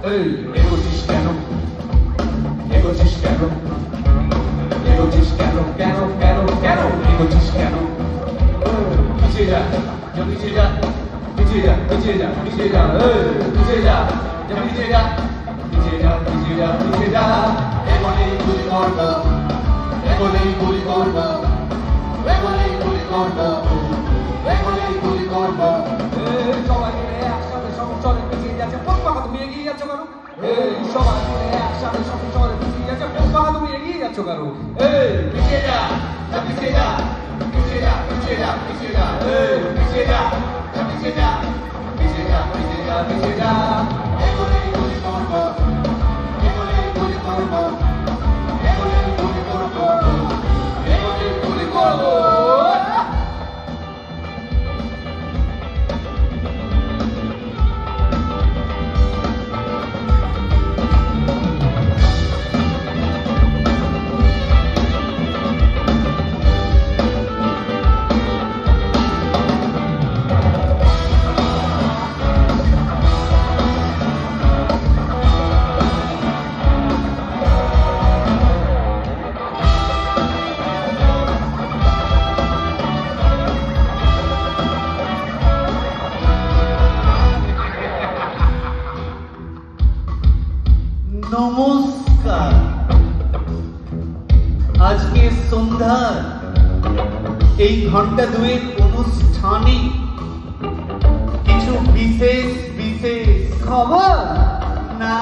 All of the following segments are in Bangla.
এই এগোছিস কেন এগোছিস কেন এগোছিস কেন কেন কেন কেন এগোছিস কেন পিছিয়ে যা পিছিয়ে যা পিছিয়ে যা পিছিয়ে যা পিছিয়ে যা পিছিয়ে যা পিছিয়ে যা পিছিয়ে যা পিছিয়ে যা পিছিয়ে যা এগোলেই গুলি করবো এগোলেই গুলি করবো এগোলেই গুলি করবো এগোলেই গুলি করবো সবাই মিলে একসাথে সংসরে পিছিয়ে যাচ্ছে পতাকা তুমি এগিয়ে যাচ্ছ কেন সবাই মিলে একসাথে সংসরে পিছিয়ে যাচ্ছে পতাকা তুমি এগিয়ে যাচ্ছ কেন পিছিয়ে যা পিছিয়ে যা পিছিয়ে যা পিছিয়ে যা পিছিয়ে যা পিছিয়ে যা পিছিয়ে যা পিছিয়ে যা পিছিয়ে যা পিছিয়ে যা এগোলেই গুলি করবো এগোলেই গুলি করবো এগোলেই গুলি করবো এগোলেই গুলি করবো নমস্কার। আজকে সন্ধ্যার এই ঘন্টা দুয়েক অনুষ্ঠানে কিছু বিশেষ বিশেষ খবর না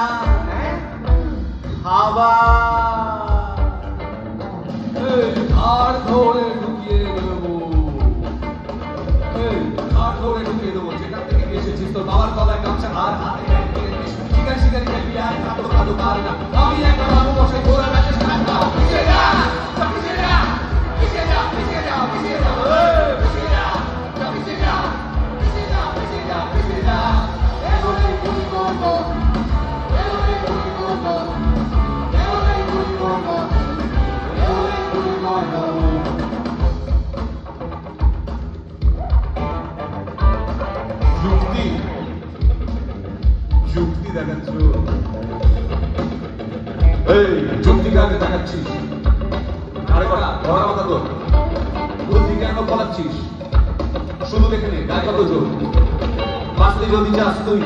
খাবার ধরে ঢুকিয়ে দেবো ধরে ঢুকিয়ে দেবো যেখান থেকে এসেছিস তোর বাবার গলায় গামছা আর হাতে শিকারি শিকারি বিহার খাতো খাতো কার না আমি একটা বাবু বসে ঘোরা কাছে পিছিয়ে যা পিছিয়ে যা পিছিয়ে যা পিছিয়ে যা পিছিয়ে যা পিছিয়ে যা পিছিয়ে যা পিছিয়ে যা পিছিয়ে যা পিছিয়ে যা এগোলেই গুলি করবো এগোলেই গুলি করবো এগোলেই গুলি করবো এগোলেই গুলি করবো যুক্তি দেখাচ্ছ এই যুক্তি কাকে দেখাচ্ছিস আরে কটা বড় কথা তো বুদ্ধি কেন বলাচ্ছিস শুধু দেখে নে গায়ে কত জোর বাঁচতে যদি চাস তুই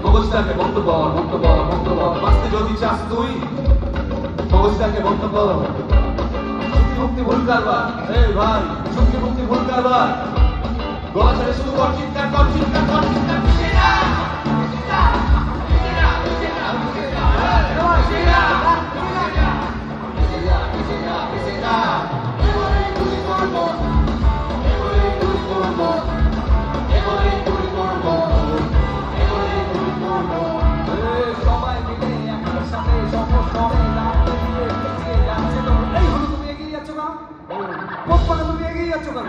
মগজটাকে বন্ধ কর বন্ধ কর বন্ধ কর বাঁচতে যদি চাস তুই মগজটাকে বন্ধ কর যুক্তি মুক্তি ভুল কারবার এই ভাই যুক্তি মুক্তি ভুল কারবার গলা ছেড়ে শুধু কর চিৎকার কর চিৎকার কর চিৎকার পিছিয়ে যা তুমি এগিয়ে যাচ্ছ কেন?